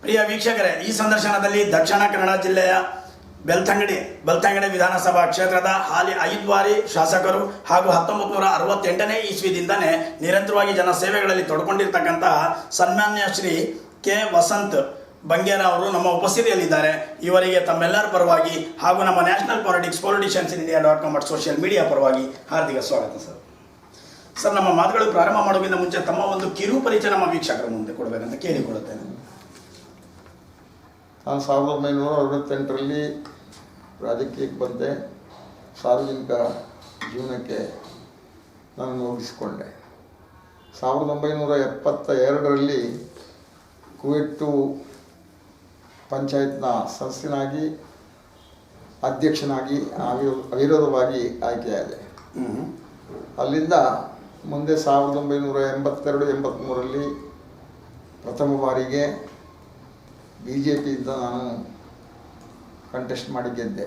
ಪ್ರಿಯ ವೀಕ್ಷಕರೇ, ಈ ಸಂದರ್ಶನದಲ್ಲಿ ದಕ್ಷಿಣ ಕನ್ನಡ ಜಿಲ್ಲೆಯ ಬೆಳ್ತಂಗಡಿ ವಿಧಾನಸಭಾ ಕ್ಷೇತ್ರದ ಹಾಲಿ 5 ಬಾರಿ ಶಾಸಕರು ಹಾಗೂ 1968ನೇ ಇಸ್ವಿದಿಂದನೇ ನಿರಂತರವಾಗಿ ಜನ ಸೇವೆಗಳಲ್ಲಿ ತೊಡ್ಕೊಂಡಿರ್ತಕ್ಕಂತಹ ಸನ್ಮಾನ್ಯ ಶ್ರೀ ಕೆ ವಸಂತ್ ಬಂಗೇರ ಅವರು ನಮ್ಮ ಉಪಸ್ಥಿತಿಯಲ್ಲಿದ್ದಾರೆ. ಇವರಿಗೆ ತಮ್ಮೆಲ್ಲರ ಪರವಾಗಿ ಹಾಗೂ ನಮ್ಮ national politicians in India .com ಮತ್ತು ಸೋಷಿಯಲ್ ಮೀಡಿಯಾ ಪರವಾಗಿ ಹಾರ್ದಿಕ ಸ್ವಾಗತ ಸರ್. ನಮ್ಮ ಮಾತುಗಳು ಪ್ರಾರಂಭ ಮಾಡೋಕ್ಕಿಂತ ಮುಂಚೆ ತಮ್ಮ ಒಂದು ಕಿರು ಪರಿಚಯ ನಮ್ಮ ವೀಕ್ಷಕರ ಮುಂದೆ ಕೊಡಬೇಕಂತ ಕೇಳಿಕೊಳ್ಳುತ್ತೇನೆ. ನಾನು 1968ರಲ್ಲಿ ರಾಜಕೀಯಕ್ಕೆ ಬಂದೆ. ಸಾರ್ವಜನಿಕ ಜೀವನಕ್ಕೆ ನಾನು ಮುಗಿಸಿಕೊಂಡೆ. 1972ರಲ್ಲಿ ಕುವೆಟ್ಟು ಪಂಚಾಯತ್ನ ಸದಸ್ಯನಾಗಿ ಅಧ್ಯಕ್ಷನಾಗಿ ಅವಿರೋಧವಾಗಿ ಆಯ್ಕೆಯಾದೆ. ಅಲ್ಲಿಂದ ಮುಂದೆ 1982-83ರಲ್ಲಿ ಪ್ರಥಮ ಬಾರಿಗೆ BJPಯಿಂದ ನಾನು ಕಂಟೆಸ್ಟ್ ಮಾಡಿ ಗೆದ್ದೆ.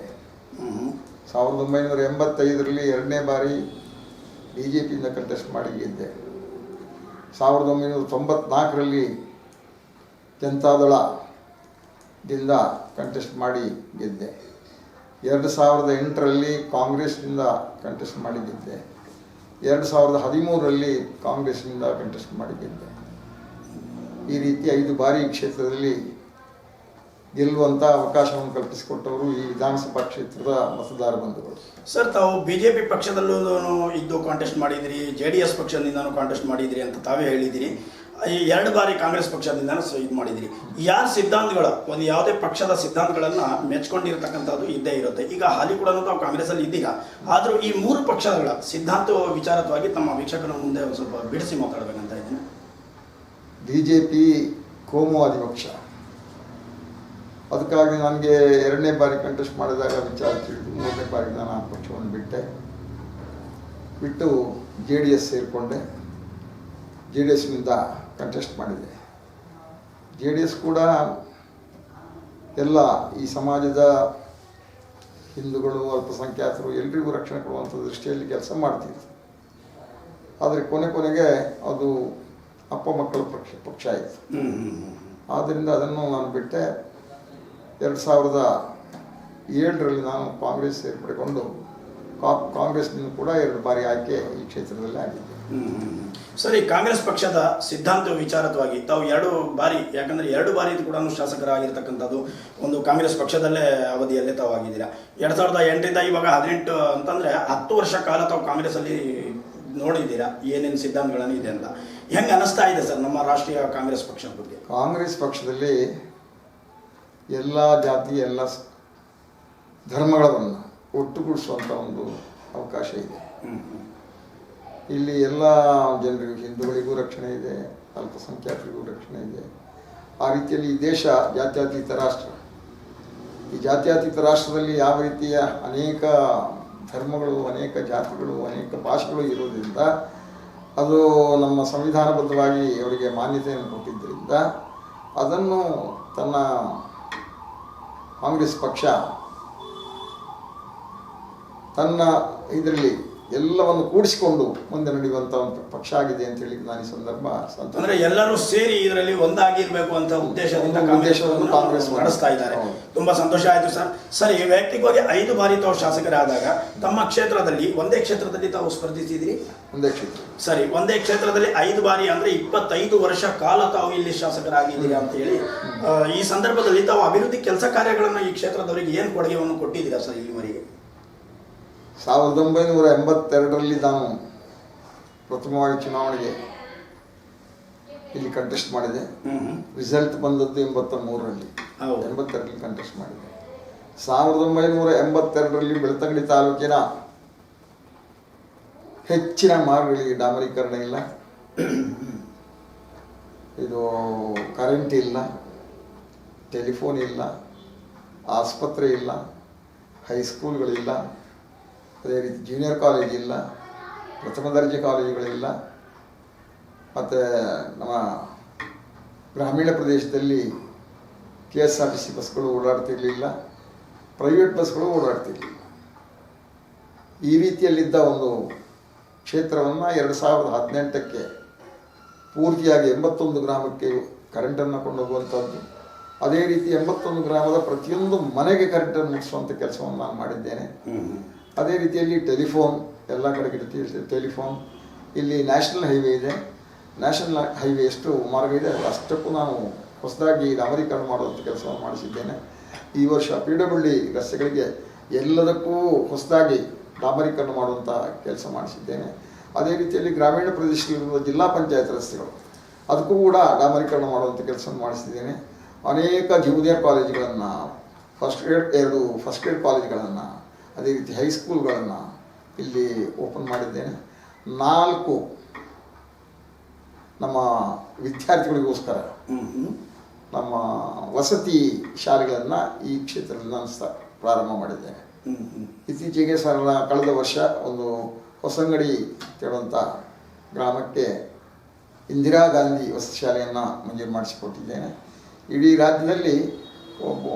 1985ರಲ್ಲಿ ಎರಡನೇ ಬಾರಿ BJPಯಿಂದ ಕಂಟೆಸ್ಟ್ ಮಾಡಿ ಗೆದ್ದೆ. 1994ರಲ್ಲಿ ಜನತಾದಳದಿಂದ ಕಂಟೆಸ್ಟ್ ಮಾಡಿ ಗೆದ್ದೆ. 2008ರಲ್ಲಿ ಕಾಂಗ್ರೆಸ್ನಿಂದ ಕಂಟೆಸ್ಟ್ ಮಾಡಿ ಗೆದ್ದೆ. 2013ರಲ್ಲಿ ಕಾಂಗ್ರೆಸ್ನಿಂದ ಕಂಟೆಸ್ಟ್ ಮಾಡಿ ಗೆದ್ದೆ. ಈ ರೀತಿ 5 ಬಾರಿ ಕ್ಷೇತ್ರದಲ್ಲಿ ಗೆಲ್ಲುವಂಥ ಅವಕಾಶವನ್ನು ಕಲ್ಪಿಸಿಕೊಟ್ಟವರು ಈ ವಿಧಾನಸಭಾ ಕ್ಷೇತ್ರದ ಮತದಾರ ಬಂಧುಗಳು. ಸರ್, ತಾವು BJP ಪಕ್ಷದಲ್ಲೂ ಇದ್ದು ಕಾಂಟೆಸ್ಟ್ ಮಾಡಿದಿರಿ, JDS ಪಕ್ಷದಿಂದನೂ ಕಾಂಟೆಸ್ಟ್ ಮಾಡಿದಿರಿ ಅಂತ ತಾವೇ ಹೇಳಿದಿರಿ. ಈ 2 ಬಾರಿ ಕಾಂಗ್ರೆಸ್ ಪಕ್ಷದಿಂದ ಇದು ಮಾಡಿದಿರಿ. ಯಾರ ಸಿದ್ಧಾಂತಗಳು, ಒಂದು ಯಾವುದೇ ಪಕ್ಷದ ಸಿದ್ಧಾಂತಗಳನ್ನು ಮೆಚ್ಕೊಂಡಿರ್ತಕ್ಕಂಥದ್ದು ಇದ್ದೇ ಇರುತ್ತೆ. ಈಗ ಹಾಲಿ ಕೂಡ ತಾವು ಕಾಂಗ್ರೆಸ್ಸಲ್ಲಿ ಇದ್ದೀರಾ, ಆದರೂ ಈ 3 ಪಕ್ಷಗಳ ಸಿದ್ಧಾಂತ ವಿಚಾರವಾಗಿ ತಮ್ಮ ವೀಕ್ಷಕರ ಮುಂದೆ ಒಂದು ಸ್ವಲ್ಪ ಬಿಡಿಸಿ ಮಾತಾಡಬೇಕಂತ ಇದ್ದೀನಿ. BJP ಕೋಮುವಾದಿ ಪಕ್ಷ. ಅದಕ್ಕಾಗಿ ನನಗೆ 2ನೇ ಬಾರಿ ಕಂಟೆಸ್ಟ್ ಮಾಡಿದಾಗ ವಿಚಾರ ತಿಳಿದು 3ನೇ ಬಾರಿ ನಾನು ಆ ಪಕ್ಷವನ್ನು ಬಿಟ್ಟು JDS ಸೇರಿಕೊಂಡೆ. JDSನಿಂದ ಕಂಟೆಸ್ಟ್ ಮಾಡಿದೆ. JDS ಕೂಡ ಎಲ್ಲ ಈ ಸಮಾಜದ ಹಿಂದೂಗಳು, ಅಲ್ಪಸಂಖ್ಯಾತರು ಎಲ್ರಿಗೂ ರಕ್ಷಣೆ ಕೊಡುವಂಥ ದೃಷ್ಟಿಯಲ್ಲಿ ಕೆಲಸ ಮಾಡ್ತಿತ್ತು. ಆದರೆ ಕೊನೆಗೆ ಅದು ಅಪ್ಪ ಮಕ್ಕಳ ಪಕ್ಷ ಆಯಿತು. ಆದ್ದರಿಂದ ಅದನ್ನು ನಾನು ಬಿಟ್ಟೆ. 2007ರಲ್ಲಿ ನಾನು ಕಾಂಗ್ರೆಸ್ ಸೇರ್ಪಡೆಗೊಂಡು ಕಾಂಗ್ರೆಸ್ನಿಂದ ಕೂಡ 2 ಬಾರಿ ಆಯ್ಕೆ ಈ ಕ್ಷೇತ್ರದಲ್ಲಿ ಆಗಿದ್ದೆ. ಸರಿ, ಕಾಂಗ್ರೆಸ್ ಪಕ್ಷದ ಸಿದ್ಧಾಂತ ವಿಚಾರವಾಗಿ ತಾವು 2 ಬಾರಿ, ಯಾಕಂದರೆ 2 ಬಾರಿ ಕೂಡ ಶಾಸಕರಾಗಿರ್ತಕ್ಕಂಥದ್ದು ಒಂದು ಕಾಂಗ್ರೆಸ್ ಪಕ್ಷದಲ್ಲೇ ಅವಧಿಯಲ್ಲೇ ತಾವು ಆಗಿದ್ದೀರಾ. 2008ರಿಂದ ಇವಾಗ 18 ಅಂತಂದರೆ 10 ವರ್ಷ ಕಾಲ ತಾವು ಕಾಂಗ್ರೆಸ್ಸಲ್ಲಿ ನೋಡಿದ್ದೀರಾ ಏನೇನು ಸಿದ್ಧಾಂತಗಳನ್ನು ಇದೆ ಅಂತ. ಹೆಂಗೆ ಅನ್ನಿಸ್ತಾ ಇದೆ ಸರ್ ನಮ್ಮ ರಾಷ್ಟ್ರೀಯ ಕಾಂಗ್ರೆಸ್ ಪಕ್ಷದ ಬಗ್ಗೆ? ಕಾಂಗ್ರೆಸ್ ಪಕ್ಷದಲ್ಲಿ ಎಲ್ಲ ಜಾತಿ, ಎಲ್ಲ ಧರ್ಮಗಳನ್ನು ಒಟ್ಟುಗೂಡಿಸುವಂಥ ಒಂದು ಅವಕಾಶ ಇದೆ. ಇಲ್ಲಿ ಎಲ್ಲ ಜನರಿಗೂ, ಹಿಂದೂಗಳಿಗೂ ರಕ್ಷಣೆ ಇದೆ, ಅಲ್ಪಸಂಖ್ಯಾತರಿಗೂ ರಕ್ಷಣೆ ಇದೆ. ಆ ರೀತಿಯಲ್ಲಿ ಈ ದೇಶ ಜಾತ್ಯತೀತ ರಾಷ್ಟ್ರ. ಈ ಜಾತ್ಯತೀತ ರಾಷ್ಟ್ರದಲ್ಲಿ ಯಾವ ರೀತಿಯ ಅನೇಕ ಧರ್ಮಗಳು, ಅನೇಕ ಜಾತಿಗಳು, ಅನೇಕ ಭಾಷೆಗಳು ಇರೋದ್ರಿಂದ ಅದು ನಮ್ಮ ಸಂವಿಧಾನಬದ್ಧವಾಗಿ ಅವರಿಗೆ ಮಾನ್ಯತೆಯನ್ನು ಕೊಟ್ಟಿದ್ದರಿಂದ ಅದನ್ನು ತನ್ನ ಕಾಂಗ್ರೆಸ್ ಪಕ್ಷ ತನ್ನ ಇದರಲ್ಲಿ ಎಲ್ಲವನ್ನು ಕೂಡಿಸಿಕೊಂಡು ಮುಂದೆ ನಡೆಯುವಂಥ ಒಂದು ಪಕ್ಷ ಆಗಿದೆ ಅಂತ ಹೇಳಿ ನಾನು ಈ ಸಂದರ್ಭ ಅಂದರೆ ಎಲ್ಲರೂ ಸೇರಿ ಇದರಲ್ಲಿ ಒಂದಾಗಿರ್ಬೇಕು ಅಂತ ಉದ್ದೇಶದಿಂದ ಕಾಂಗ್ರೆಸ್ ನಡೆಸ್ತಾ ಇದ್ದಾರೆ. ತುಂಬಾ ಸಂತೋಷ ಆಯಿತು ಸರ್. ಸರಿ, ವೈಯಕ್ತಿಕವಾಗಿ 5 ಬಾರಿ ತಾವು ಶಾಸಕರಾದಾಗ ತಮ್ಮ ಕ್ಷೇತ್ರದಲ್ಲಿ ಒಂದೇ ಕ್ಷೇತ್ರದಲ್ಲಿ ತಾವು ಸ್ಪರ್ಧಿಸಿದಿರಿ? ಒಂದೇ ಕ್ಷೇತ್ರ. ಸರಿ, ಒಂದೇ ಕ್ಷೇತ್ರದಲ್ಲಿ 5 ಬಾರಿ ಅಂದರೆ 25 ವರ್ಷ ಕಾಲ ತಾವು ಇಲ್ಲಿ ಶಾಸಕರಾಗಿದ್ದೀರಿ ಅಂತ ಹೇಳಿ, ಈ ಸಂದರ್ಭದಲ್ಲಿ ತಾವು ಅಭಿವೃದ್ಧಿ ಕೆಲಸ ಕಾರ್ಯಗಳನ್ನು ಈ ಕ್ಷೇತ್ರದವರಿಗೆ ಏನು ಕೊಡುಗೆಯನ್ನು ಕೊಟ್ಟಿದ್ದೀರಾ ಸರ್ ಇಲ್ಲಿವರೆಗೆ? 1982ರಲ್ಲಿ ನಾನು ಪ್ರಥಮವಾಗಿ ಚುನಾವಣೆಗೆ ಇಲ್ಲಿ ಕಂಟೆಸ್ಟ್ ಮಾಡಿದೆ. ರಿಸಲ್ಟ್ ಬಂದದ್ದು 83ರಲ್ಲಿ. 82ರಲ್ಲಿ ಕಂಟೆಸ್ಟ್ ಮಾಡಿದೆ. 1982ರಲ್ಲಿ ಬೆಳ್ತಂಗಡಿ ತಾಲೂಕಿನ ಹೆಚ್ಚಿನ ಮಾರ್ಗಗಳಿಗೆ ಡಾಮರೀಕರಣ ಇಲ್ಲ, ಇದು ಕರೆಂಟ್ ಇಲ್ಲ, ಟೆಲಿಫೋನ್ ಇಲ್ಲ, ಆಸ್ಪತ್ರೆ ಇಲ್ಲ, ಹೈಸ್ಕೂಲ್ಗಳಿಲ್ಲ, ಅದೇ ರೀತಿ ಜೂನಿಯರ್ ಕಾಲೇಜ್ ಇಲ್ಲ, ಪ್ರಥಮ ದರ್ಜೆ ಕಾಲೇಜುಗಳಿಲ್ಲ. ಮತ್ತು ನಮ್ಮ ಗ್ರಾಮೀಣ ಪ್ರದೇಶದಲ್ಲಿ KSRTC ಬಸ್ಗಳು ಓಡಾಡ್ತಿರಲಿಲ್ಲ, ಪ್ರೈವೇಟ್ ಬಸ್ಗಳು ಓಡಾಡ್ತಿರಲಿಲ್ಲ. ಈ ರೀತಿಯಲ್ಲಿದ್ದ ಒಂದು ಕ್ಷೇತ್ರವನ್ನು 2018ಕ್ಕೆ ಪೂರ್ತಿಯಾಗಿ 81 ಗ್ರಾಮಕ್ಕೆ ಕರೆಂಟನ್ನು ಕೊಂಡೋಗುವಂಥದ್ದು, ಅದೇ ರೀತಿ 81 ಗ್ರಾಮದ ಪ್ರತಿಯೊಂದು ಮನೆಗೆ ಕರೆಂಟನ್ನು ಮುಟ್ಟಿಸುವಂಥ ಕೆಲಸವನ್ನು ನಾನು ಮಾಡಿದ್ದೇನೆ. ಅದೇ ರೀತಿಯಲ್ಲಿ ಟೆಲಿಫೋನ್ ಎಲ್ಲ ಕಡೆಗೆ ಟೆಲಿಫೋನ್, ಇಲ್ಲಿ ನ್ಯಾಷನಲ್ ಹೈವೇ ಇದೆ, ನ್ಯಾಷನಲ್ ಹೈವೇ ಎಷ್ಟು ಮಾರ್ಗ ಇದೆ ಅಷ್ಟಕ್ಕೂ ನಾನು ಹೊಸದಾಗಿ ಡಾಮರೀಕರಣ ಮಾಡುವಂಥ ಕೆಲಸವನ್ನು ಮಾಡಿಸಿದ್ದೇನೆ. ಈ ವರ್ಷ PWD ರಸ್ತೆಗಳಿಗೆ ಎಲ್ಲದಕ್ಕೂ ಹೊಸದಾಗಿ ಡಾಮರೀಕರಣ ಮಾಡುವಂಥ ಕೆಲಸ ಮಾಡಿಸಿದ್ದೇನೆ. ಅದೇ ರೀತಿಯಲ್ಲಿ ಗ್ರಾಮೀಣ ಪ್ರದೇಶದಲ್ಲಿರುವ ಜಿಲ್ಲಾ ಪಂಚಾಯತ್ ರಸ್ತೆಗಳು ಅದಕ್ಕೂ ಕೂಡ ಡಾಮರೀಕರಣ ಮಾಡುವಂಥ ಕೆಲಸವನ್ನು ಮಾಡಿಸಿದ್ದೇನೆ. ಅನೇಕ ಜೂನಿಯರ್ ಕಾಲೇಜುಗಳನ್ನು, ಎರಡು ಫಸ್ಟ್ ಗ್ರೇಡ್ ಕಾಲೇಜುಗಳನ್ನು, ಅದೇ ರೀತಿ ಹೈಸ್ಕೂಲ್ಗಳನ್ನು ಇಲ್ಲಿ ಓಪನ್ ಮಾಡಿದ್ದೇನೆ. 4 ನಮ್ಮ ವಿದ್ಯಾರ್ಥಿಗಳಿಗೋಸ್ಕರ ನಮ್ಮ ವಸತಿ ಶಾಲೆಗಳನ್ನು ಈ ಕ್ಷೇತ್ರದಲ್ಲಿ ನಾನು ಪ್ರಾರಂಭ ಮಾಡಿದ್ದೇನೆ. ಇತ್ತೀಚೆಗೆ ಕಳೆದ ವರ್ಷ ಒಂದು ಹೊಸಂಗಡಿ ಹೇಳುವಂಥ ಗ್ರಾಮಕ್ಕೆ ಇಂದಿರಾ ಗಾಂಧಿ ವಸತಿ ಶಾಲೆಯನ್ನು ಮಂಜೂರು ಮಾಡಿಸಿಕೊಟ್ಟಿದ್ದೇನೆ. ಇಡೀ ರಾಜ್ಯದಲ್ಲಿ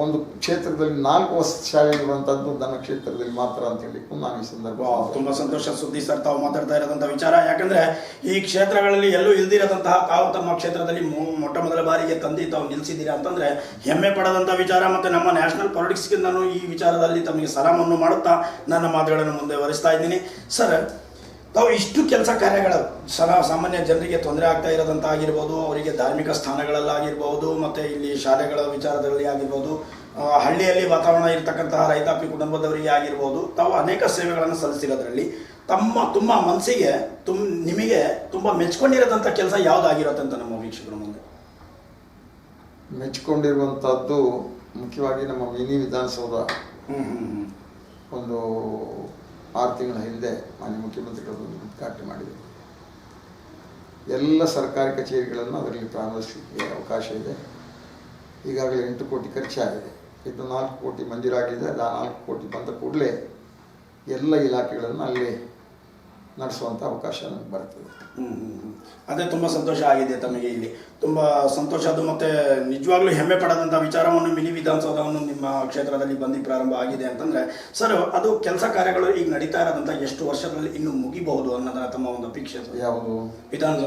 ಒಂದು ಕ್ಷೇತ್ರದಲ್ಲಿ 4 ವಸತಿ ಶಾಲೆ ಇರುವಂಥದ್ದು ನನ್ನ ಕ್ಷೇತ್ರದಲ್ಲಿ ಮಾತ್ರ ಅಂತ ಹೇಳಲಿಕ್ಕೂ ನಾನು ಈ ಸಂದರ್ಭ. ತುಂಬ ಸಂತೋಷ ಸುದ್ದಿ ಸರ್ ತಾವು ಮಾತಾಡ್ತಾ ಇರೋದಂಥ ವಿಚಾರ. ಯಾಕಂದರೆ ಈ ಕ್ಷೇತ್ರಗಳಲ್ಲಿ ಎಲ್ಲೂ ಇಲ್ದಿರದಂತಹ ತಾವು ತಮ್ಮ ಕ್ಷೇತ್ರದಲ್ಲಿ ಮೊಟ್ಟ ಮೊದಲ ಬಾರಿಗೆ ತಂದು ತಾವು ನಿಲ್ಲಿಸಿದ್ದೀರಾ ಅಂತಂದರೆ ಹೆಮ್ಮೆ ಪಡೋದಂಥ ವಿಚಾರ. ಮತ್ತು ನಮ್ಮ ನ್ಯಾಷನಲ್ ಪಾಲಿಟಿಕ್ಸ್ಗೆ ನಾನು ಈ ವಿಚಾರದಲ್ಲಿ ತಮಗೆ ಸಲಾಮನ್ನು ಮಾಡುತ್ತಾ ನನ್ನ ಮಾತುಗಳನ್ನು ಮುಂದೆ ವರಿಸ್ತಾ ಇದ್ದೀನಿ. ಸರ್, ತಾವು ಇಷ್ಟು ಕೆಲಸ ಕಾರ್ಯಗಳು ಸಾಮಾನ್ಯ ಜನರಿಗೆ ತೊಂದರೆ ಆಗ್ತಾ ಇರೋದಂತ ಆಗಿರ್ಬೋದು, ಅವರಿಗೆ ಧಾರ್ಮಿಕ ಸ್ಥಾನಗಳಲ್ಲಾಗಿರ್ಬೋದು, ಮತ್ತು ಇಲ್ಲಿ ಶಾಲೆಗಳ ವಿಚಾರದಲ್ಲಿ ಆಗಿರ್ಬೋದು, ಹಳ್ಳಿಯಲ್ಲಿ ವಾತಾವರಣ ಇರತಕ್ಕಂತಹ ರೈತಾಪಿ ಕುಟುಂಬದವರಿಗೆ ಆಗಿರ್ಬೋದು, ತಾವು ಅನೇಕ ಸೇವೆಗಳನ್ನು ಸಲ್ಲಿಸಿರೋದ್ರಲ್ಲಿ ತುಂಬ ಮನಸ್ಸಿಗೆ ನಿಮಗೆ ತುಂಬ ಮೆಚ್ಕೊಂಡಿರೋದಂಥ ಕೆಲಸ ಯಾವುದಾಗಿರುತ್ತೆ ಅಂತ ನಮ್ಮ ವೀಕ್ಷಕರ ಮುಂದೆ ಮೆಚ್ಕೊಂಡಿರುವಂಥದ್ದು ಮುಖ್ಯವಾಗಿ ನಮ್ಮ ಮಿನಿ ವಿಧಾನಸೌಧ ಒಂದು 6 ತಿಂಗಳ ಹಿಂದೆ ಮಾನ್ಯ ಮುಖ್ಯಮಂತ್ರಿಗಳು ಉದ್ಘಾಟನೆ ಮಾಡಿದರು. ಎಲ್ಲ ಸರ್ಕಾರಿ ಕಚೇರಿಗಳನ್ನು ಅದರಲ್ಲಿ ಪ್ರಾರಂಭಿಸಲಿಕ್ಕೆ ಅವಕಾಶ ಇದೆ. ಈಗಾಗಲೇ 8 ಕೋಟಿ ಖರ್ಚಾಗಿದೆ. ಇದು 4 ಕೋಟಿ ಮಂಜೂರಾಗಿದೆ. 4 ಕೋಟಿ ಬಂದ ಕೂಡಲೇ ಎಲ್ಲ ಇಲಾಖೆಗಳನ್ನು ಅಲ್ಲಿ ನಡೆಸುವಂಥ ಅವಕಾಶ ನಮಗೆ ಬರ್ತದೆ. ಅದೇ ತುಂಬ ಸಂತೋಷ ಆಗಿದೆ ತಮಗೆ. ಇಲ್ಲಿ ತುಂಬ ಸಂತೋಷ ಅದು, ಮತ್ತು ನಿಜವಾಗ್ಲೂ ಹೆಮ್ಮೆ ಪಡೋದಂಥ ವಿಚಾರವನ್ನು ಮಿನಿ ವಿಧಾನಸೌಧವನ್ನು ನಿಮ್ಮ ಕ್ಷೇತ್ರದಲ್ಲಿ ಬಂದು ಪ್ರಾರಂಭ ಆಗಿದೆ ಅಂತಂದರೆ ಸರ್, ಅದು ಕೆಲಸ ಕಾರ್ಯಗಳು ಈಗ ನಡೀತಾ ಇರೋದಂಥ ಎಷ್ಟು ವರ್ಷಗಳಲ್ಲಿ ಇನ್ನು ಮುಗಿಬಹುದು ಅನ್ನೋದನ್ನ ತಮ್ಮ ಒಂದು ಅಪೇಕ್ಷೆ? ಯಾವುದು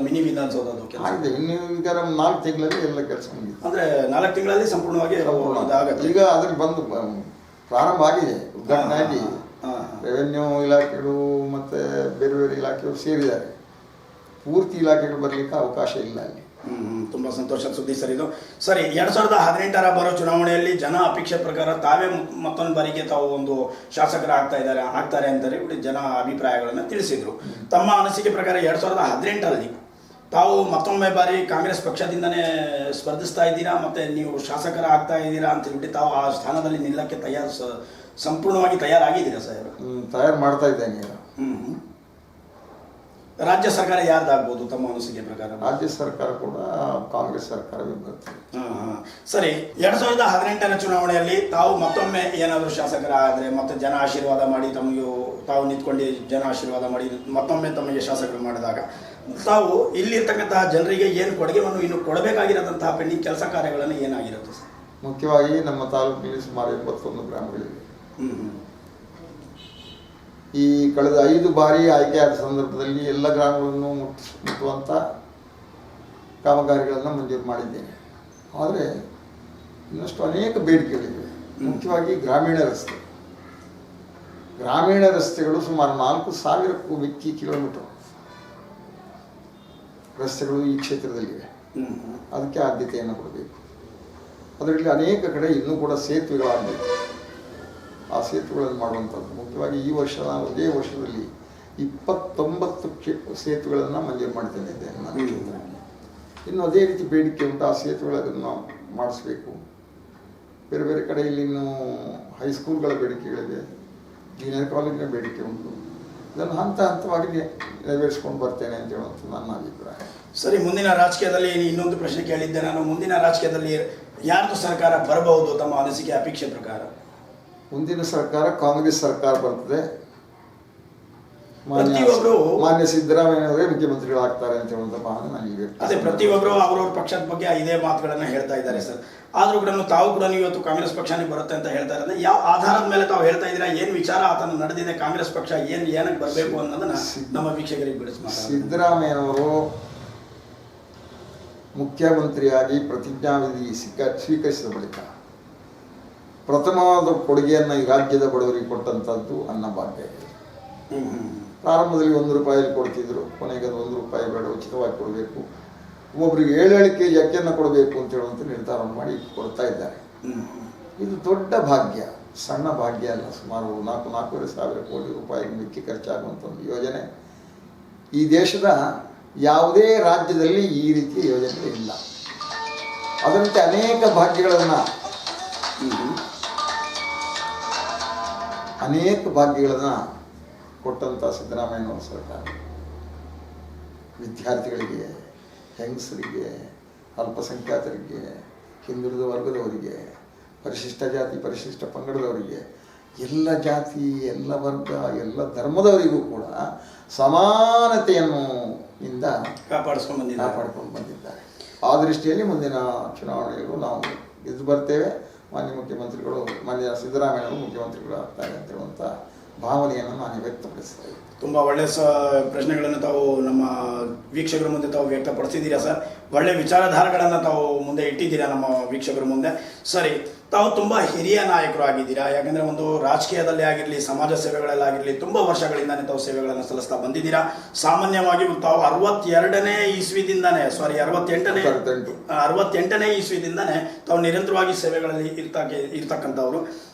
ಮಿನಿ ವಿಧಾನಸೌಧದ್ದು ಕೆಲಸ ಆಗಿದೆ. ಇನ್ನು ಈಗ 4 ತಿಂಗಳಲ್ಲಿ ಎಲ್ಲ ಕೆಲಸ ಮುಗಿತು. ಅಂದರೆ 4 ತಿಂಗಳಲ್ಲಿ ಸಂಪೂರ್ಣವಾಗಿ ಇದಾಗುತ್ತೆ. ಈಗ ಅದ್ರಲ್ಲಿ ಬಂದು ಪ್ರಾರಂಭ ಆಗಿದೆ, ಉದ್ಘಾಟನೆ ಆಗಿ ರೆವೆನ್ಯೂ ಇಲಾಖೆಗಳು ಮತ್ತು ಬೇರೆ ಬೇರೆ ಇಲಾಖೆಗಳು ಸೇರಿದ್ದಾರೆ. ಪೂರ್ತಿ ಇಲಾಖೆಗಳು ಬರಲಿಕ್ಕೆ ಅವಕಾಶ ಇಲ್ಲ ಅಲ್ಲಿ. ತುಂಬ ಸಂತೋಷದ ಸುದ್ದಿ ಸರ್ ಇದು. ಸರಿ, 2018ರ ಬರೋ ಚುನಾವಣೆಯಲ್ಲಿ ಜನ ಅಪೇಕ್ಷೆ ಪ್ರಕಾರ ತಾವೇ ಮತ್ತೊಂದು ಬಾರಿಗೆ ತಾವು ಒಂದು ಶಾಸಕರು ಆಗ್ತಾರೆ ಅಂತಾರೆ ಜನ ಅಭಿಪ್ರಾಯಗಳನ್ನು ತಿಳಿಸಿದರು. ತಮ್ಮ ಅನಿಸಿಕೆ ಪ್ರಕಾರ 2018ರಲ್ಲಿ ತಾವು ಮತ್ತೊಮ್ಮೆ ಬಾರಿ ಕಾಂಗ್ರೆಸ್ ಪಕ್ಷದಿಂದನೇ ಸ್ಪರ್ಧಿಸ್ತಾ ಇದ್ದೀರಾ, ಮತ್ತು ನೀವು ಶಾಸಕರ ಆಗ್ತಾ ಇದ್ದೀರಾ ಅಂತ ಹೇಳ್ಬಿಟ್ಟು ತಾವು ಆ ಸ್ಥಾನದಲ್ಲಿ ನಿಲ್ಲಕ್ಕೆ ಸಂಪೂರ್ಣವಾಗಿ ತಯಾರಾಗಿದ್ದೀರಾ ಸರ್? ತಯಾರು ಮಾಡ್ತಾ ಇದ್ದೇನೆ. ರಾಜ್ಯ ಸರ್ಕಾರ ಯಾರ್ದಾಗ್ಬೋದು ತಮ್ಮ ಅನಿಸಿಕೆ ಪ್ರಕಾರ? ರಾಜ್ಯ ಸರ್ಕಾರ ಕೂಡ ಕಾಂಗ್ರೆಸ್ ಸರ್ಕಾರವೇ ಬರ್ತದೆ. ಸರಿ, 2018ರ ಚುನಾವಣೆಯಲ್ಲಿ ತಾವು ಮತ್ತೊಮ್ಮೆ ಏನಾದರೂ ಶಾಸಕರ ಆದರೆ ಮತ್ತೆ ಜನ ಆಶೀರ್ವಾದ ಮಾಡಿ ತಾವು ನಿಂತ್ಕೊಂಡು ಜನ ಆಶೀರ್ವಾದ ಮಾಡಿ ಮತ್ತೊಮ್ಮೆ ತಮಗೆ ಶಾಸಕರು ಮಾಡಿದಾಗ ತಾವು ಇಲ್ಲಿರ್ತಕ್ಕಂತಹ ಜನರಿಗೆ ಏನು ಕೊಡುಗೆಯನ್ನು ಇನ್ನು ಕೊಡಬೇಕಾಗಿರೋದಂತಹ ಪೆಂಡಿಂಗ್ ಕೆಲಸ ಕಾರ್ಯಗಳನ್ನು ಏನಾಗಿರುತ್ತೆ ಸರ್? ಮುಖ್ಯವಾಗಿ ನಮ್ಮ ತಾಲೂಕಿನಲ್ಲಿ ಸುಮಾರು 81 ಗ್ರಾಮಗಳಿವೆ. ಈ ಕಳೆದ 5 ಬಾರಿ ಆಯ್ಕೆಯಾದ ಸಂದರ್ಭದಲ್ಲಿ ಎಲ್ಲ ಗ್ರಾಮಗಳನ್ನು ಮುಟ್ಟುವಂಥ ಕಾಮಗಾರಿಗಳನ್ನು ಮಂಜೂರು ಮಾಡಿದ್ದೇನೆ. ಆದರೆ ಇನ್ನಷ್ಟು ಅನೇಕ ಬೇಡಿಕೆಗಳಿವೆ. ಮುಖ್ಯವಾಗಿ ಗ್ರಾಮೀಣ ರಸ್ತೆಗಳು ಸುಮಾರು 4,000ಕ್ಕೂ ಮಿಕ್ಕಿ ಕಿಲೋಮೀಟರ್ ರಸ್ತೆಗಳು ಈ ಕ್ಷೇತ್ರದಲ್ಲಿವೆ. ಅದಕ್ಕೆ ಆದ್ಯತೆಯನ್ನು ಕೊಡಬೇಕು. ಅದರಲ್ಲಿ ಅನೇಕ ಕಡೆ ಇನ್ನೂ ಕೂಡ ಸೇತುವೆಗಳಾಗಬೇಕು. ಆ ಸೇತುವೆಗಳನ್ನು ಮಾಡುವಂಥದ್ದು ಮುಖ್ಯವಾಗಿ ಈ ವರ್ಷ ನಾನು ಒಂದೇ ವರ್ಷದಲ್ಲಿ 29 ಸೇತುವೆಗಳನ್ನು ಮಂಜೂರು ಮಾಡ್ತೇನೆ ನಾನು. ಇನ್ನು ಅದೇ ರೀತಿ ಬೇಡಿಕೆ ಉಂಟು. ಆ ಸೇತುವೆಗಳನ್ನು ಮಾಡಿಸ್ಬೇಕು. ಬೇರೆ ಬೇರೆ ಕಡೆಯಲ್ಲಿ ಇನ್ನೂ ಹೈಸ್ಕೂಲ್ಗಳ ಬೇಡಿಕೆಗಳಿವೆ, ಜೂನಿಯರ್ ಕಾಲೇಜಿನ ಬೇಡಿಕೆ ಉಂಟು. ಇದನ್ನು ಹಂತವಾಗಿ ನೆರವೇರಿಸ್ಕೊಂಡು ಬರ್ತೇನೆ ಅಂತ ಹೇಳುವಂಥ ನನ್ನ ಅಭಿಪ್ರಾಯ. ಸರಿ, ಮುಂದಿನ ರಾಜಕೀಯದಲ್ಲಿ ಇನ್ನೊಂದು ಪ್ರಶ್ನೆ ಕೇಳಿದ್ದೆ ನಾನು. ಮುಂದಿನ ರಾಜಕೀಯದಲ್ಲಿ ಯಾರ್ದು ಸರ್ಕಾರ ಬರಬಹುದು ತಮ್ಮ ಅನಿಸಿಕೆ ಅಪೇಕ್ಷೆ ಪ್ರಕಾರ? ಮುಂದಿನ ಸರ್ಕಾರ ಕಾಂಗ್ರೆಸ್ ಸರ್ಕಾರ ಬರ್ತದೆ. ಮಾನ್ಯ ಸಿದ್ದರಾಮಯ್ಯನವರೇ ಮುಖ್ಯಮಂತ್ರಿಗಳಾಗ್ತಾರೆ ಅಂತ ಹೇಳುವಂಥ ಭಾವನೆ ನನಗೆ. ಅದೇ, ಪ್ರತಿಯೊಬ್ಬರು ಅವ್ರವ್ರ ಪಕ್ಷದ ಬಗ್ಗೆ ಇದೇ ಮಾತುಗಳನ್ನು ಹೇಳ್ತಾ ಇದ್ದಾರೆ ಸರ್. ಆದರೂ ಕೂಡ ತಾವು ಕೂಡ ಇವತ್ತು ಕಾಂಗ್ರೆಸ್ ಪಕ್ಷನೇ ಬರುತ್ತೆ ಅಂತ ಹೇಳ್ತಾ ಇರೋದು ಯಾವ ಆಧಾರದ ಮೇಲೆ ತಾವು ಹೇಳ್ತಾ ಇದ್ದೀರಾ? ಏನು ವಿಚಾರ ಆತನ ನಡೆದಿದೆ? ಕಾಂಗ್ರೆಸ್ ಪಕ್ಷ ಏನಕ್ಕೆ ಬರಬೇಕು ಅನ್ನೋದನ್ನ ನಮ್ಮ ವೀಕ್ಷಕರಿಗೆ ಬಿಡಿಸಿ. ಸಿದ್ದರಾಮಯ್ಯನವರು ಮುಖ್ಯಮಂತ್ರಿಯಾಗಿ ಪ್ರತಿಜ್ಞಾವಿಧಿ ಸ್ವೀಕರಿಸಿದ ಬಳಿಕ ಪ್ರಥಮವಾದ ಕೊಡುಗೆಯನ್ನು ಈ ರಾಜ್ಯದ ಬಡವರಿಗೆ ಕೊಟ್ಟಂಥದ್ದು ಅನ್ನಭಾಗ್ಯ. ಪ್ರಾರಂಭದಲ್ಲಿ 1 ರೂಪಾಯಿ ಕೊಡ್ತಿದ್ರು, ಕೊನೆಗೆ ಅದು 1 ರೂಪಾಯಿ ಬೇಡ, ಉಚಿತವಾಗಿ ಕೊಡಬೇಕು, ಒಬ್ಬೊಬ್ಬರಿಗೆ 7 ಕೆಜಿ ಅಕ್ಕಿಯನ್ನು ಕೊಡಬೇಕು ಅಂತ ಹೇಳುವಂಥ ನಿರ್ಧಾರ ಮಾಡಿ ಕೊಡ್ತಾ ಇದ್ದಾರೆ. ಇದು ದೊಡ್ಡ ಭಾಗ್ಯ, ಸಣ್ಣ ಭಾಗ್ಯ ಅಲ್ಲ. ಸುಮಾರು 4-4.5 ಸಾವಿರ ಕೋಟಿ ರೂಪಾಯಿ ಮಿಕ್ಕಿ ಖರ್ಚಾಗುವಂಥ ಒಂದು ಯೋಜನೆ. ಈ ದೇಶದ ಯಾವುದೇ ರಾಜ್ಯದಲ್ಲಿ ಈ ರೀತಿಯ ಯೋಜನೆ ಇಲ್ಲ. ಅದರಂತೆ ಅನೇಕ ಭಾಗ್ಯಗಳನ್ನು ಕೊಟ್ಟಂಥ ಸಿದ್ದರಾಮಯ್ಯನವರ ಸರ್ಕಾರ ವಿದ್ಯಾರ್ಥಿಗಳಿಗೆ, ಹೆಂಗಸರಿಗೆ, ಅಲ್ಪಸಂಖ್ಯಾತರಿಗೆ, ಹಿಂದುಳಿದ ವರ್ಗದವರಿಗೆ, ಪರಿಶಿಷ್ಟ ಜಾತಿ ಪರಿಶಿಷ್ಟ ಪಂಗಡದವರಿಗೆ, ಎಲ್ಲ ಜಾತಿ, ಎಲ್ಲ ವರ್ಗ, ಎಲ್ಲ ಧರ್ಮದವರಿಗೂ ಕೂಡ ಸಮಾನತೆಯನ್ನು ಕಾಪಾಡಿಕೊಂಡು ಬಂದಿದ್ದಾರೆ. ಆ ದೃಷ್ಟಿಯಲ್ಲಿ ಮುಂದಿನ ಚುನಾವಣೆಯಲ್ಲೂ ನಾವು ಗೆದ್ದು ಬರ್ತೇವೆ. ಮಾನ್ಯ ಮುಖ್ಯಮಂತ್ರಿಗಳು, ಮಾನ್ಯ ಸಿದ್ದರಾಮಯ್ಯವರು ಮುಖ್ಯಮಂತ್ರಿಗಳು ಆಗ್ತಾರೆ ಅಂತ ಹೇಳುವಂಥ ಭಾವನೆಯನ್ನು ನಾನು ವ್ಯಕ್ತಪಡಿಸ್ತಾ ಇದ್ದೀನಿ. ತುಂಬ ಒಳ್ಳೆಯ ಪ್ರಶ್ನೆಗಳನ್ನು ತಾವು ನಮ್ಮ ವೀಕ್ಷಕರ ಮುಂದೆ ತಾವು ವ್ಯಕ್ತಪಡಿಸಿದ್ದೀರಾ ಸರ್. ಒಳ್ಳೆಯ ವಿಚಾರಧಾರೆಗಳನ್ನು ತಾವು ಮುಂದೆ ಇಟ್ಟಿದ್ದೀರಾ ನಮ್ಮ ವೀಕ್ಷಕರ ಮುಂದೆ. ಸರಿ, ತಾವು ತುಂಬ ಹಿರಿಯ ನಾಯಕರು ಆಗಿದ್ದೀರಾ. ಯಾಕೆಂದರೆ ಒಂದು ರಾಜಕೀಯದಲ್ಲಿ ಆಗಿರಲಿ, ಸಮಾಜ ಸೇವೆಗಳಲ್ಲಾಗಿರಲಿ ತುಂಬ ವರ್ಷಗಳಿಂದಾನೇ ತಾವು ಸೇವೆಗಳನ್ನು ಸಲ್ಲಿಸ್ತಾ ಬಂದಿದ್ದೀರಾ. ಸಾಮಾನ್ಯವಾಗಿ ತಾವು 62ನೇ ಇಸ್ವಿದಿಂದಾನೇ 68ನೇ ಇಸ್ವಿದಿಂದಾನೇ ತಾವು ನಿರಂತರವಾಗಿ ಸೇವೆಗಳಲ್ಲಿ ಇರ್ತಕ್ಕಂಥವ್ರು.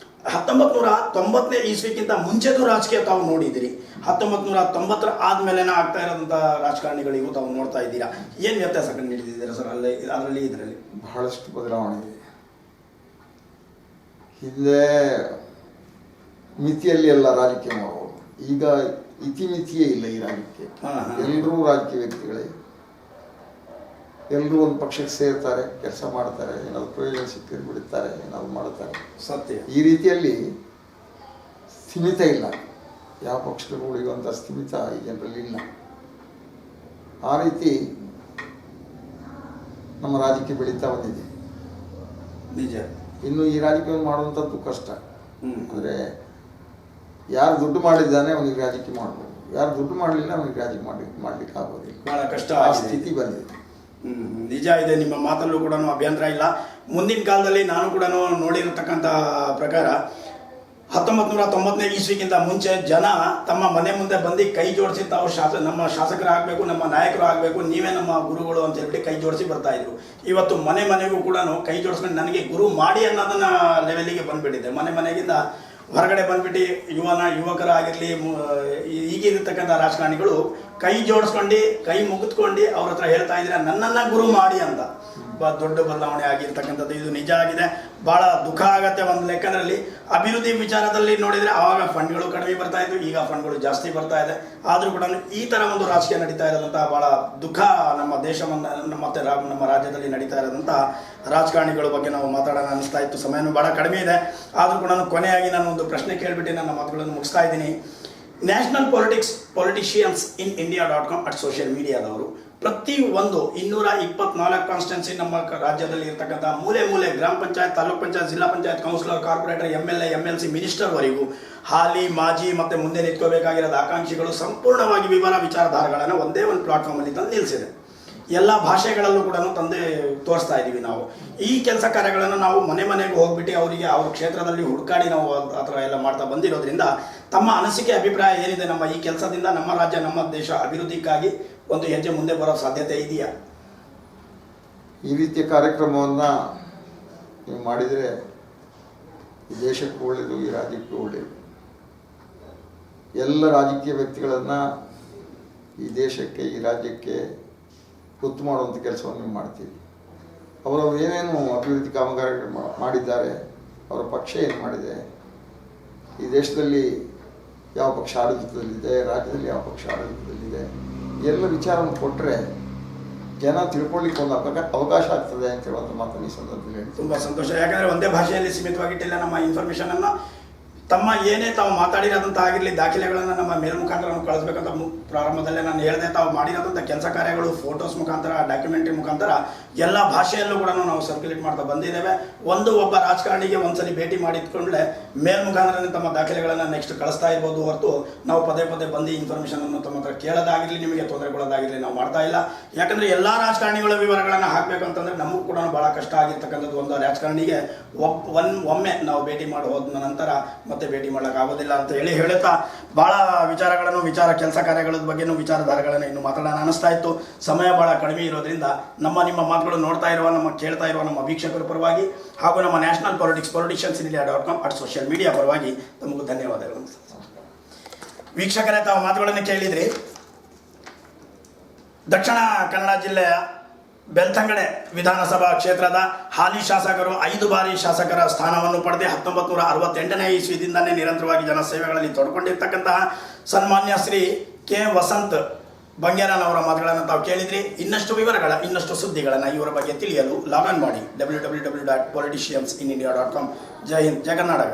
1990ನೇ ಇಸ್ವಿಗಿಂತ ಮುಂಚೆದು ರಾಜಕೀಯ ತಾವು ನೋಡಿದ್ದೀರಿ. 1990 ಆದಮೇಲೆ ಆಗ್ತಾ ಇರೋದಂಥ ರಾಜಕಾರಣಿಗಳಿಗೂ ತಾವು ನೋಡ್ತಾ ಇದ್ದೀರಾ. ಏನು ವ್ಯತ್ಯಾಸ ಕಂಡು ಹಿಡಿದಿದ್ದೀರಾ ಸರ್ ಅದರಲ್ಲಿ ಇದರಲ್ಲಿ? ಬಹಳಷ್ಟು ಬದಲಾವಣೆ ಇದೆ. ಹಿಂದೆ ಮಿತಿಯಲ್ಲಿ ಎಲ್ಲ ರಾಜಕೀಯ ಮಾಡೋದು, ಈಗ ಇತಿಮಿತಿಯೇ ಇಲ್ಲ ಈ ರಾಜಕೀಯ. ಎಲ್ಲರೂ ರಾಜಕೀಯ ವ್ಯಕ್ತಿಗಳೇ, ಎಲ್ಲರೂ ಒಂದು ಪಕ್ಷಕ್ಕೆ ಸೇರ್ತಾರೆ, ಕೆಲಸ ಮಾಡ್ತಾರೆ, ಏನಾದ್ರು ಪ್ರಯೋಜನ ಸಿಕ್ಕಿದ್ರೆ ಬಿಡುತ್ತಾರೆ, ಏನಾದ್ರು ಮಾಡ್ತಾರೆ. ಸತ್ಯ. ಈ ರೀತಿಯಲ್ಲಿ ಸ್ಥಿಮಿತ ಇಲ್ಲ. ಯಾವ ಪಕ್ಷದಲ್ಲೂ ಉಳಿಯುವಂಥ ಸ್ಥಿಮಿತ ಈ ಜನರಲ್ಲಿ ಇಲ್ಲ. ಆ ರೀತಿ ನಮ್ಮ ರಾಜಕೀಯ ಬೆಳೀತಾ ಬಂದಿದೆ. ನಿಜ. ಇನ್ನು ಈ ರಾಜಕೀಯವನ್ನು ಮಾಡುವಂಥದ್ದು ಕಷ್ಟ. ಅಂದರೆ ಯಾರು ದುಡ್ಡು ಮಾಡಿದ್ದಾನೆ ಅವನಿಗೆ ರಾಜಕೀಯ ಮಾಡ್ಬೋದು, ಯಾರು ದುಡ್ಡು ಮಾಡಲಿಲ್ಲ ಅವನಿಗೆ ರಾಜಕೀಯ ಮಾಡ್ಲಿಕ್ಕೆ ಆಗೋದಿಲ್ಲ. ಬಹಳ ಕಷ್ಟ ಆ ಸ್ಥಿತಿ ಬಂದಿದೆ. ನಿಜ ಇದೆ, ನಿಮ್ಮ ಮಾತಲ್ಲೂ ಕೂಡ ಅಭ್ಯಂತರ ಇಲ್ಲ. ಮುಂದಿನ ಕಾಲದಲ್ಲಿ ನಾನು ಕೂಡ ನೋಡಿರತಕ್ಕಂಥ ಪ್ರಕಾರ 1990ನೇ ಇಸ್ವಿಗಿಂತ ಮುಂಚೆ ಜನ ತಮ್ಮ ಮನೆ ಮುಂದೆ ಬಂದು ಕೈ ಜೋಡಿಸಿ ತಾವು ನಮ್ಮ ಶಾಸಕರಾಗಬೇಕು, ನಮ್ಮ ನಾಯಕರು ಆಗಬೇಕು, ನೀವೇ ನಮ್ಮ ಗುರುಗಳು ಅಂತ ಹೇಳ್ಬಿಟ್ಟು ಕೈ ಜೋಡಿಸಿ ಬರ್ತಾ ಇದ್ರು. ಇವತ್ತು ಮನೆಗೂ ಕೂಡ ಕೈ ಜೋಡಿಸ್ಕೊಂಡು ನನಗೆ ಗುರು ಮಾಡಿ ಅನ್ನೋದನ್ನ ಲೆವೆಲಿಗೆ ಬಂದ್ಬಿಟ್ಟಿದೆ. ಮನೆಗಿಂದ ಹೊರಗಡೆ ಬಂದ್ಬಿಟ್ಟು ಯುವಕರಾಗಿರಲಿ, ಈಗಿರ್ತಕ್ಕಂಥ ರಾಜಕಾರಣಿಗಳು ಕೈ ಜೋಡಿಸ್ಕೊಂಡು ಕೈ ಮುಗಿದ್ಕೊಂಡು ಅವ್ರ ಹತ್ರ ಹೇಳ್ತಾ ಇದ್ರೆ ನನ್ನನ್ನು ಗುರು ಮಾಡಿ ಅಂತ. ದೊಡ್ಡ ಬದಲಾವಣೆ ಆಗಿರ್ತಕ್ಕಂಥದ್ದು ಇದು ನಿಜ ಆಗಿದೆ. ಭಾಳ ದುಃಖ ಆಗತ್ತೆ ಒಂದು ಲೆಕ್ಕದಲ್ಲಿ. ಅಭಿವೃದ್ಧಿ ವಿಚಾರದಲ್ಲಿ ನೋಡಿದರೆ ಆವಾಗ ಫಂಡ್ಗಳು ಕಡಿಮೆ ಬರ್ತಾ ಇತ್ತು, ಈಗ ಫಂಡ್ಗಳು ಜಾಸ್ತಿ ಬರ್ತಾ ಇದೆ. ಆದರೂ ಕೂಡ ಈ ಥರ ಒಂದು ರಾಜಕೀಯ ನಡೀತಾ ಇರೋದಂಥ ಭಾಳ ದುಃಖ. ನಮ್ಮ ದೇಶವನ್ನು ಮತ್ತು ನಮ್ಮ ರಾಜ್ಯದಲ್ಲಿ ನಡೀತಾ ಇರೋದಂಥ ರಾಜಕಾರಣಿಗಳ ಬಗ್ಗೆ ನಾವು ಮಾತಾಡೋಣ ಅನಿಸ್ತಾ ಇತ್ತು. ಸಮಯನೂ ಭಾಳ ಕಡಿಮೆ ಇದೆ. ಆದರೂ ಕೂಡ ಕೊನೆಯಾಗಿ ನಾನು ಒಂದು ಪ್ರಶ್ನೆ ಕೇಳಿಬಿಟ್ಟು ನನ್ನ ಮಾತುಗಳನ್ನು ಮುಗಿಸ್ತಾ ಇದ್ದೀನಿ. ನ್ಯಾಷನಲ್ ಪೊಲಿಟಿಷಿಯನ್ಸ್ ಇನ್ ಇಂಡಿಯಾ.com ಸೋಷಿಯಲ್ ಮೀಡಿಯಾದವರು ಪ್ರತಿ ಒಂದು 224 ಕಾನ್ಸ್ಟಿಟ್ಯೂನ್ಸಿ ನಮ್ಮ ರಾಜ್ಯದಲ್ಲಿ ಇರ್ತಕ್ಕಂಥ ಮೂಲೆ ಗ್ರಾಮ panchayat, taluk panchayat, zilla panchayat, councillor, corporator, MLA, MLC, ಮಿನಿಸ್ಟರ್ವರೆಗೂ ಹಾಲಿ, ಮಾಜಿ ಮತ್ತು ಮುಂದೆ ನಿಂತ್ಕೋಬೇಕಾಗಿರೋದು ಆಕಾಂಕ್ಷಿಗಳು ಸಂಪೂರ್ಣವಾಗಿ ವಿಚಾರಧಾರೆಗಳನ್ನು ಒಂದೇ ಒಂದು ಪ್ಲಾಟ್ಫಾರ್ಮಲ್ಲಿ ತಂದು ನಿಲ್ಲಿಸಿದೆ. ಎಲ್ಲ ಭಾಷೆಗಳಲ್ಲೂ ಕೂಡ ತಂದು ತೋರಿಸ್ತಾ ಇದ್ದೀವಿ. ನಾವು ಈ ಕೆಲಸ ಕಾರ್ಯಗಳನ್ನು ನಾವು ಮನೆಗೂ ಹೋಗ್ಬಿಟ್ಟು ಅವರಿಗೆ ಅವ್ರ ಕ್ಷೇತ್ರದಲ್ಲಿ ಹುಡುಕಾಡಿ ನಾವು ಆ ಥರ ಎಲ್ಲ ಮಾಡ್ತಾ ಬಂದಿರೋದ್ರಿಂದ ತಮ್ಮ ಅನಿಸಿಕೆ, ಅಭಿಪ್ರಾಯ ಏನಿದೆ? ನಮ್ಮ ಈ ಕೆಲಸದಿಂದ ನಮ್ಮ ರಾಜ್ಯ, ನಮ್ಮ ದೇಶ ಅಭಿವೃದ್ಧಿಗಾಗಿ ಒಂದು ಹೆಜ್ಜೆ ಮುಂದೆ ಬರೋ ಸಾಧ್ಯತೆ ಇದೆಯಾ? ಈ ರೀತಿಯ ಕಾರ್ಯಕ್ರಮವನ್ನು ನೀವು ಮಾಡಿದರೆ ಈ ದೇಶಕ್ಕೂ ಒಳ್ಳೆಯದು, ಈ ರಾಜ್ಯಕ್ಕೂ ಒಳ್ಳೆಯದು. ಎಲ್ಲ ರಾಜಕೀಯ ವ್ಯಕ್ತಿಗಳನ್ನು ಈ ದೇಶಕ್ಕೆ, ಈ ರಾಜ್ಯಕ್ಕೆ ಗೊತ್ತು ಮಾಡುವಂಥ ಕೆಲಸವನ್ನು ನೀವು ಮಾಡ್ತೀವಿ. ಅವರವರು ಏನೇನು ಅಭಿವೃದ್ಧಿ ಕಾಮಗಾರಿಗಳು ಮಾಡಿದ್ದಾರೆ, ಅವರ ಪಕ್ಷ ಏನು ಮಾಡಿದೆ, ಈ ದೇಶದಲ್ಲಿ ಯಾವ ಪಕ್ಷ ಆಡಳಿತದಲ್ಲಿದೆ, ರಾಜ್ಯದಲ್ಲಿ ಯಾವ ಪಕ್ಷ ಆಡಳಿತದಲ್ಲಿದೆ, ಎಲ್ಲ ವಿಚಾರವನ್ನು ಕೊಟ್ಟರೆ ಜನ ತಿಳ್ಕೊಳ್ಳಿಕ್ಕೆ ಒಂದು ಅವಕಾಶ ಆಗ್ತದೆ ಅಂತ ಹೇಳುವಂಥ ಮಾತನ್ನು ಈ ಸಂದರ್ಭದಲ್ಲಿ ಹೇಳಿ ತುಂಬ ಸಂತೋಷ. ಯಾಕಂದರೆ ಒಂದೇ ಭಾಷೆಯಲ್ಲಿ ಸೀಮಿತವಾಗಿಟ್ಟಿಲ್ಲ ನಮ್ಮ ಇನ್ಫಾರ್ಮೇಷನನ್ನು. ತಮ್ಮ ಏನೇ ತಾವು ಮಾತಾಡಿರೋದಂತ ಆಗಿರಲಿ, ದಾಖಲೆಗಳನ್ನು ನಮ್ಮ ಮೇಲ್ ಮುಖಾಂತರ ನಾವು ಕಳಿಸ್ಬೇಕಂತ ಪ್ರಾರಂಭದಲ್ಲೇ ನಾನು ಹೇಳಿದೆ. ತಾವು ಮಾಡಿರೋದಂಥ ಕೆಲಸ ಕಾರ್ಯಗಳು ಫೋಟೋಸ್ ಮುಖಾಂತರ, ಡಾಕ್ಯುಮೆಂಟ್ರಿ ಮುಖಾಂತರ ಎಲ್ಲ ಭಾಷೆಯಲ್ಲೂ ಕೂಡ ನಾವು ಸರ್ಕ್ಯುಲೇಟ್ ಮಾಡ್ತಾ ಬಂದಿದ್ದೇವೆ. ಒಬ್ಬ ರಾಜಕಾರಣಿಗೆ ಒಂದ್ಸಲಿ ಭೇಟಿ ಮಾಡಿದ್ಕೊಂಡ್ರೆ ಮೇಲ್ಮುಖಾಂತರ ತಮ್ಮ ದಾಖಲೆಗಳನ್ನು ನೆಕ್ಸ್ಟ್ ಕಳಿಸ್ತಾ ಇರ್ಬೋದು ಹೊರತು ನಾವು ಪದೇ ಪದೇ ಬಂದು ಇನ್ಫಾರ್ಮೇಷನನ್ನು ತಮ್ಮ ಹತ್ರ ಕೇಳೋದಾಗಿರಲಿ, ನಿಮಗೆ ತೊಂದರೆಗೊಳ್ಳೋದಾಗಿರಲಿ ನಾವು ಮಾಡ್ತಾ ಇಲ್ಲ. ಯಾಕಂದರೆ ಎಲ್ಲ ರಾಜಕಾರಣಿಗಳ ವಿವರಗಳನ್ನು ಹಾಕಬೇಕು ಅಂತಂದರೆ ನಮಗೂ ಕೂಡ ಭಾಳ ಕಷ್ಟ ಆಗಿರ್ತಕ್ಕಂಥದ್ದು. ಒಂದು ರಾಜಕಾರಣಿಗೆ ಒಮ್ಮೆ ನಾವು ಭೇಟಿ ಮಾಡಿ ಹೋದ ನಂತರ ಮತ್ತೆ ಭೇಟಿ ಮಾಡೋಕ್ಕಾಗೋದಿಲ್ಲ ಅಂತ ಹೇಳುತ್ತಾ ಭಾಳ ವಿಚಾರ ಕೆಲಸ ಕಾರ್ಯಗಳ ಬಗ್ಗೆನೂ ವಿಚಾರಧಾರೆಗಳನ್ನು ಇನ್ನು ಮಾತಾಡೋಣ ಅನ್ನಿಸ್ತಾ ಇತ್ತು. ಸಮಯ ಭಾಳ ಕಡಿಮೆ ಇರೋದ್ರಿಂದ ನಿಮ್ಮ ಮಾತುಗಳು ನೋಡ್ತಾ ಇರುವ ಕೇಳ್ತಾ ಇರುವ ನಮ್ಮ ವೀಕ್ಷಕರ ಪರವಾಗಿ ಹಾಗೂ ನಮ್ಮ ನ್ಯಾಷನಲ್ politiciansindia.com ಸೋಷಿಯಲ್ ಮೀಡಿಯಾ ಪರವಾಗಿ ತಮಗೂ ಧನ್ಯವಾದಗಳು. ವೀಕ್ಷಕರೇ, ತಾವು ಮಾತುಗಳನ್ನು ಕೇಳಿದ್ರಿ. ದಕ್ಷಿಣ ಕನ್ನಡ ಜಿಲ್ಲೆಯ ಬೆಳ್ತಂಗಡೆ ವಿಧಾನಸಭಾ ಕ್ಷೇತ್ರದ ಹಾಲಿ ಶಾಸಕರು 5 ಬಾರಿ ಶಾಸಕರ ಸ್ಥಾನವನ್ನು ಪಡೆದು 1968ನೇ ಇಸ್ವಿದಿಂದಲೇ ನಿರಂತರವಾಗಿ ಜನಸೇವೆಗಳಲ್ಲಿ ತೊಡ್ಕೊಂಡಿರ್ತಕ್ಕಂತಹ ಸನ್ಮಾನ್ಯ ಶ್ರೀ ಕೆ ವಸಂತ್ ಬಂಗೇರನವರ ಮಾತುಗಳನ್ನು ತಾವು ಕೇಳಿದ್ರಿ. ಇನ್ನಷ್ಟು ಸುದ್ದಿಗಳನ್ನು ಇವರ ಬಗ್ಗೆ ತಿಳಿಯಲು ಲಾಗಿನ್ ಮಾಡಿ www.politiciansindia.com. ಜೈ ಹಿಂದ್, ಜೈ ಕರ್ನಾಟಕ.